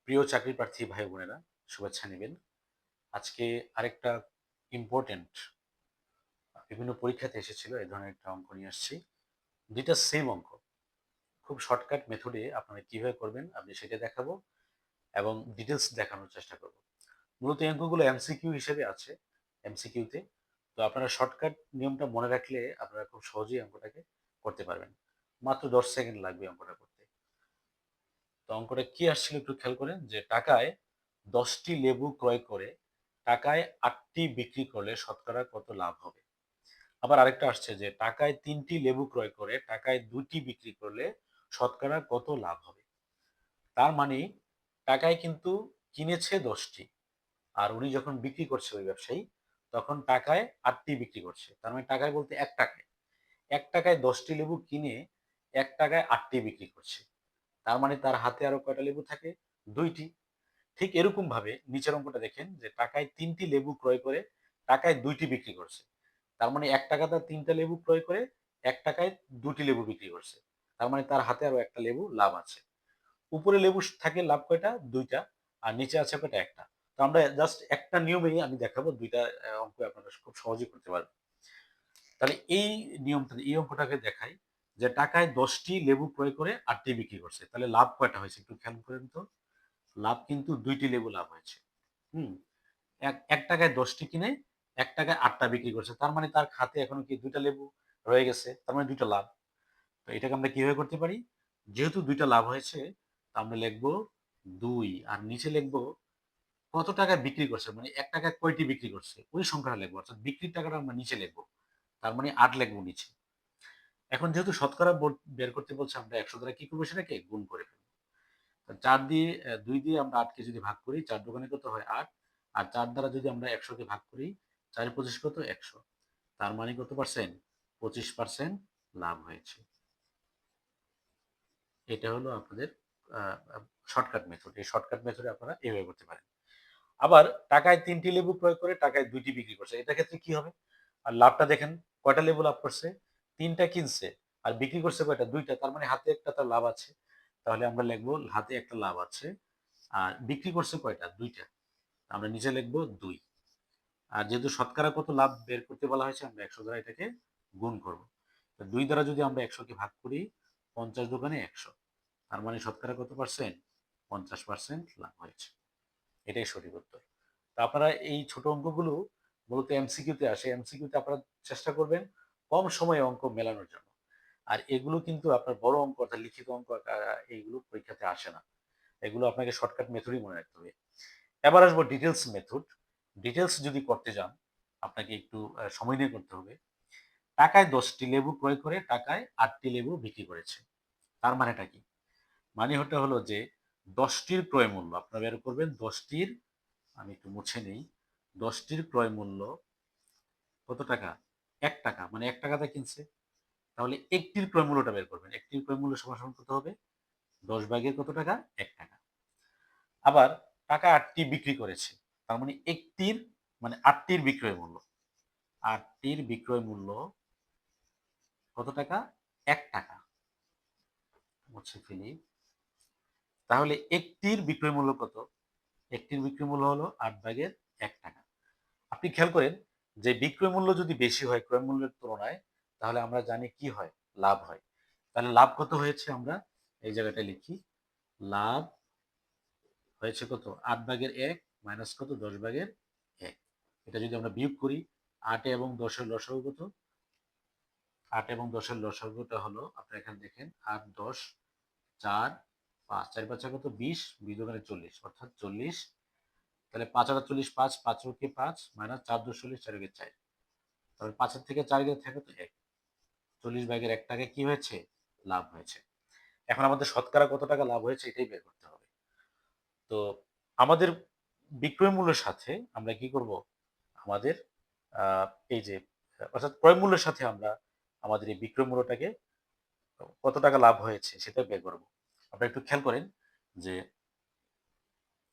প্রিয় চাকরি প্রার্থী ভাই বোনেরা, শুভেচ্ছা নেবেন। আজকে আরেকটা ইম্পর্টেন্ট বিভিন্ন পরীক্ষাতে এসেছিল এই ধরনের একটা অঙ্ক নিয়ে আসছি। দুইটা সেম অঙ্ক, খুব শর্টকাট মেথডে আপনারা কিভাবে করবেন আমি সেটা দেখাবো এবং ডিটেলস দেখানোর চেষ্টা করব। মূলত এই অঙ্কগুলো এমসিকিউ হিসেবে আছে, এমসিকিউতে। তো আপনারা শর্টকাট নিয়মটা মনে রাখলে আপনারা খুব সহজেই অঙ্কটাকে করতে পারবেন। মাত্র 10 সেকেন্ড লাগবে অঙ্কটা করতে। তো অঙ্কটা কি আসছিল একটু খেয়াল করেন, যে টাকায় 10টি লেবু ক্রয় করে টাকায় 8টি বিক্রি করলে শতকরা কত লাভ হবে। আবার আরেকটা আসছে যে টাকায় 3টি লেবু ক্রয় করে টাকায় 2টি বিক্রি করলে শতকরা কত লাভ হবে। তার মানে টাকায় কিন্তু কিনেছে 10টি, আর উনি যখন বিক্রি করছে ওই ব্যবসায়ী, তখন টাকায় 8টি বিক্রি করছে। তার মানে টাকায় বলতে 1 টাকায়, 1 টাকায় 10টি লেবু কিনে 1 টাকায় 8টি বিক্রি করছে। তার মানে তার হাতে আরো কয়টা লেবু থাকে? 2টি। ঠিক এরকম ভাবে নিচের অঙ্কটা দেখেন, যে টাকায় 3টি লেবু ক্রয় করে টাকায় 2টি বিক্রি করছে। তার মানে 1 টাকা তার 3টা লেবু ক্রয় করে 1 টাকায় 2টি লেবু বিক্রি করছে। তার মানে তার হাতে আরো একটা লেবু লাভ আছে। উপরে লেবু থাকে লাভ কয়টা? 2টা। আর নিচে আছে কয়টা? একটা। তো আমরা জাস্ট একটা নিয়মেই আমি দেখাবো, দুইটা অঙ্ক আপনারা খুব সহজেই করতে পারবেন। তাহলে এই নিয়মটা, এই অঙ্কটাকে দেখাই, যে টাকায় 10টি লেবু ক্রয় করে 8টি বিক্রি করছে, তাহলে লাভ কয়টা হয়েছে একটু খেয়াল করেন তো। লাভ কিন্তু 2টি লেবু লাভ হয়েছে। হুম। এক টাকায় 10টি কিনে 1 টাকায় 8টা বিক্রি করছে। তার মানে তার খাতে এখনো কি 2টা লেবু রয়ে গেছে। তার মানে 2টা লাভ। তো এটাকে আমরা কিভাবে করতে পারি? যেহেতু 2টা লাভ হয়েছে, তা আমরা লিখবো 2, আর নিচে লিখবো কত টাকায় বিক্রি করছে, মানে 1 টাকায় কয়টি বিক্রি করছে ওই সংখ্যাটা লিখবো, অর্থাৎ বিক্রির টাকাটা আমরা নিচে লিখবো। তার মানে 8 লিখবো নিচে। এখন যেহেতু শতকরা বের করতে বলছে, আমরা 100 দ্বারা কি করবো? সেটাকে গুণ করে ফেলবো। 4 দিয়ে 2 দিয়ে আমরা 8কে যদি ভাগ করি, 4 দোকানে কত হয়? 8। আর 4 দ্বারা যদি আমরা 100কে ভাগ করি, 4 এ 25 কত? 100। তার মানে কত পার্সেন্ট? 25% লাভ হয়েছে। এটা হলো আপনাদের আ আ শর্টকাট মেথড। এই শর্টকাট মেথডে আপনারা এভাবে করতে পারেন। আবার টাকায় 3টি লেবু ক্রয় করে টাকায় 2টি বিক্রি করছে। এটার ক্ষেত্রে কি হবে? আর লাভটা দেখেন, কয়টা লেবু লাভ করছে? 3টা কিনছে আর বিক্রি করছে কয়টা? 2টা। তার মানে হাতে একটা তার লাভ আছে। তাহলে আমরা লিখবো হাতে একটা লাভ আছে। আর বিক্রি করছে কয়টা? 2টা। আমরা নিচে লিখবো 2। আর যেহেতু শতকরা কত লাভ বের করতে বলা হয়েছে, আমরা 100 দ্বারা এটাকে গুণ করব। তো 2 দ্বারা যদি আমরা 100কে ভাগ করি, 50 দোকানে 100। তার মানে শতকরা কত পার্সেন্ট? 50% লাভ হয়েছে। এটাই সঠিক উত্তর। তো আপনারা এই ছোট অঙ্কগুলো মূলত এমসিকিউতে আসে। এমসিকিউতে আপনারা চেষ্টা করবেন কম সময়ে অঙ্ক মেলানোর জন্য। আর এগুলো কিন্তু আপনার বড় অঙ্ক, অর্থাৎ লিখিত অঙ্ক এইগুলো পরীক্ষাতে আসে না। এগুলো আপনাকে শর্টকাট মেথডই মনে রাখতে হবে। এবার আসবো ডিটেলস মেথড। ডিটেলস যদি করতে যান, আপনাকে একটু সময় নিয়ে করতে হবে। টাকায় 10টি লেবু ক্রয় করে টাকায় 8টি লেবু বিক্রি করেছে। তার মানেটা কি? মানে ওটা হলো যে 10টির ক্রয় মূল্য আপনারা বের করবেন। 10টির, আমি একটু মুছে নেই, 10টির ক্রয় মূল্য কত টাকা? 1 টাকা। মানে 1 টাকাতে কিনছে। তাহলে একটির ক্রয় মূল্যটা বের করবেন। একটির ক্রয় মূল্য সমান সমান কত হবে? 10 ভাগের কত টাকা? 1 টাকা। আবার টাকা 8টি বিক্রি করেছে। তার মানে একটির, মানে 8টির বিক্রয় মূল্য। 8টির বিক্রয় মূল্য কত টাকা? 1 টাকা। মুছে ফেলি। তাহলে একটির বিক্রয় মূল্য কত? একটির বিক্রয় মূল্য হলো 8 ভাগের 1 টাকা। আপনি খেয়াল করেন, যে বিক্রয় মূল্য যদি বেশি হয় ক্রয় মূল্যের তুলনায়, তাহলে আমরা জানি কি হয়? লাভ হয়। তাহলে লাভ কত হয়েছে? আমরা এই জায়গাটায় লিখি। লাভ হয়েছে কত? 8 ভাগের 1 মাইনাস কত? 10 ভাগের 1। এটা যদি আমরা বিয়োগ করি, 8 এবং 10 এর লসাগু কত? 8 এবং 10 এর লসাগুটা হলো, আপনারা এখানে দেখেন, 8, 10, 4, 5, 4 5 কত? 20, 20 দোকানে 40, অর্থাৎ 40। তাহলে 5 আর 40, 5, 5 কে 5 মাইনাস 4 2 40, 4 কে 4। তাহলে 5 এর থেকে 4 গেলে থাকে তো 1। 40 ভাগের 1 টাকায় কি হয়েছে? লাভ হয়েছে। এখন আমাদের শতকরা কত টাকা লাভ হয়েছে এটাই বের করতে হবে। তো আমাদের বিক্রয় মূল্যের সাথে আমরা কি করব? আমাদের এই যে, অর্থাৎ ক্রয় মূল্যের সাথে আমরা আমাদের এই বিক্রয় মূল্যটাকে, কত টাকা লাভ হয়েছে সেটা বের করব। আপনারা একটু খেয়াল করেন, যে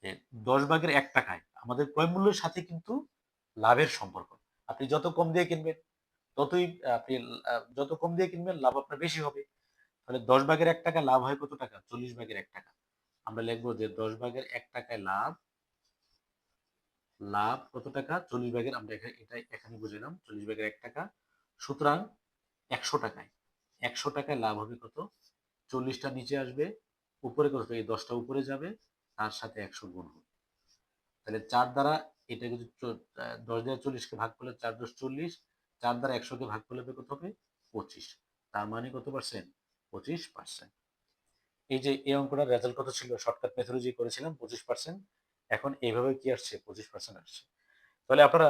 যে 10 ভাগের 1 টাকায় আমাদের ক্রয় মূল্যের সাথে কিন্তু লাভের সম্পর্ক। আপনি যত কম দিয়ে কিনবেন, ততই আপনি যত কম দিয়ে কিনবেন লাভ আপনার বেশি হবে। তাহলে 10 ভাগের 1 টাকা লাভ হয় কত টাকা? 40 ভাগের 1 টাকা। আমরা লিখবো যে 10 ভাগের 1 টাকায় লাভ, লাভ কত টাকা? 40 ভাগের, আমরা এটা এখানে বুঝলাম 40 ভাগের 1 টাকা। সুতরাং 100 টাকায়, 100 টাকায় লাভ হবে কত? 40টা নিচে আসবে, উপরে কত? এই 10টা উপরে যাবে, তার সাথে 100 গুণ হবে। তাহলে 4 দ্বারা এটা যদি 10 দ্বারা 40কে ভাগ করলে 4 10 40, 4 দ্বারা 100কে ভাগ করলে হবে কত হবে? 25। তার মানে কত পার্সেন্ট? 25%। এই যে এই অঙ্কটার রেজাল্ট কত ছিল? শর্টকাট মেথডোলজি করেছিলাম 25%। এখন এইভাবে কি আসছে? 25% আসছে। তাহলে আপনারা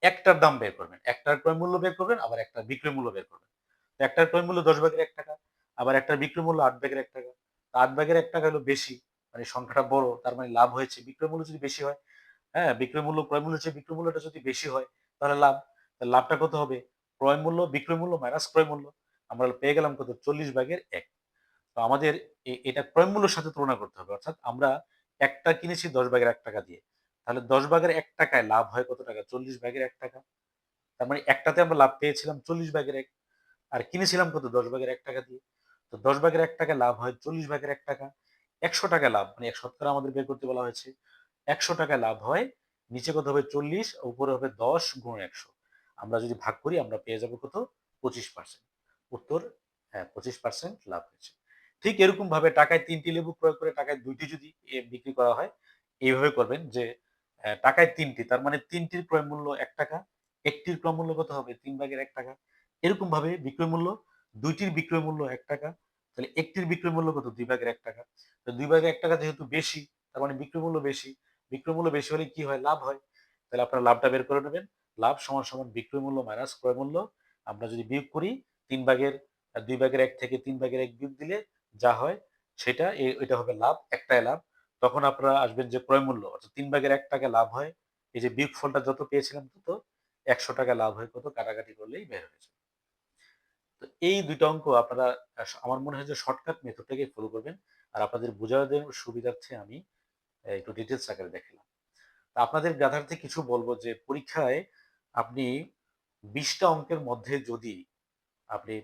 একটার দাম বের করবেন, একটার ক্রয় মূল্য বের করবেন, আবার একটা বিক্রয় মূল্য বের করবেন। তো একটার ক্রয় মূল্য 10 ভাগের 1 টাকা, আবার একটার বিক্রয় মূল্য 8 ভাগের 1 টাকা। 8 ভাগের 1 টাকা হলো বেশি, মানে সংখ্যাটা বড়, তার মানে লাভ হয়েছে। বিক্রয় মূল্য যদি বেশি হয়, হ্যাঁ, বিক্রয় মূল্য ক্রয় মূল্যের চেয়ে বিক্রয় মূল্যটা যদি বেশি হয়, তাহলে লাভ। তাহলে লাভটা কত হবে? ক্রয় মূল্য বিক্রয় মূল্য মাইনাস ক্রয় মূল্য। আমরা পেয়ে গেলাম কত? 40 ভাগের 1। তো আমাদের এটা ক্রয় মূল্যের সাথে তুলনা করতে হবে। অর্থাৎ আমরা একটা কিনেছি 10 ভাগের 1 টাকা দিয়ে। তাহলে 10 ভাগের 1 টাকায় লাভ হয় কত টাকা? 40 ভাগের 1 টাকা। তার মানে একটাতে আমরা লাভ পেয়েছিলাম 40 ভাগের 1, আর কিনেছিলাম কত? 10 ভাগের 1 টাকা দিয়ে। তো 10 ভাগের 1 টাকায় লাভ হয় 40 ভাগের 1 টাকা। 100 টাকা লাভ, মানে শতকরা আমাদের বের করতে বলা হয়েছে। 100 টাকায় লাভ হয়, নিচে কত হবে? 40, উপরে হবে 10 গুণ 100। আমরা যদি ভাগ করি আমরা পেয়ে যাব কত? 25%। উত্তর হ্যাঁ, 25% লাভ হয়েছে। ঠিক এরকম ভাবে টাকায় 3টি লেবু ক্রয় করে টাকায় 2টি যদি বিক্রি করা হয়, এইভাবে করবেন যে টাকায় 3টি, তার মানে 3টির ক্রয় মূল্য 1 টাকা, একটির ক্রয় মূল্য কত হবে? 3 ভাগের 1 টাকা। এরকম ভাবে বিক্রয় মূল্য, 2টির বিক্রয় মূল্য 1 টাকা, তাহলে একটির বিক্রয় মূল্য কত? 2 ভাগের 1 টাকা। তো 2 ভাগের 1 টাকা যেহেতু বেশি, তার মানে বিক্রয় মূল্য বেশি। বিক্রয় মূল্য বেশি হলে কি হয়? লাভ হয়। তাহলে আপনারা লাভটা বের করে নেবেন। লাভ সমান সমান বিক্রয় মূল্য মাইনাস ক্রয় মূল্য। আমরা যদি বিয়োগ করি 3 ভাগের 2 ভাগের 1 থেকে 3 ভাগের 1 বিয়োগ দিলে যা হয় সেটা এটা হবে লাভ, একটাই লাভ। তখন আপনারা আসবেন যে ক্রয় মূল্য, অর্থাৎ 3 ভাগের 1 টাকা লাভ হয়। এই যে বিয়োগফলটা যত পেয়েছিলাম তত, 100 টাকা লাভ হয় কত? কাটাকাটি করলেই বের হয়ে যাবে। তো এই ২ টা অঙ্ক আপনারা আমার মনে হয় যে শর্টকাট মেথডটাকেই ফলো করবেন। আর আপনাদের বোঝার সুবিধার্থে আমি একটু ডিটেইলস আকারে দেখালাম। তো আপনাদের জ্ঞাতার্থে কিছু বলবো যে পরীক্ষায় আপনি ২০ টা অঙ্কের মধ্যে যদি আপনি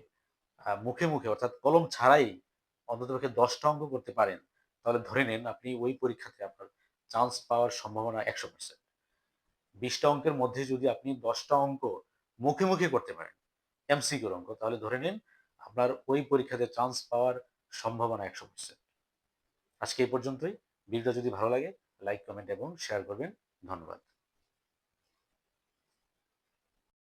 মুখে, মুখে অর্থাৎ কলম ছাড়াই অন্ততপক্ষে ১০ টা অঙ্ক করতে পারেন, তাহলে ধরে নেন আপনি ওই পরীক্ষাতে আপনার চান্স পাওয়ার সম্ভাবনা ১০০%। ২০ টা অঙ্কের মধ্যে যদি আপনি ১০ টা অঙ্ক মুখে, মুখে করতে পারেন, এমসিকিউর অঙ্ক, তাহলে ধরে নিন আপনার ওই পরীক্ষাতে চান্স পাওয়ার সম্ভাবনা ১০০%। আজকে এই পর্যন্তই। ভিডিওটা যদি ভালো লাগে লাইক, কমেন্ট এবং শেয়ার করবেন। ধন্যবাদ।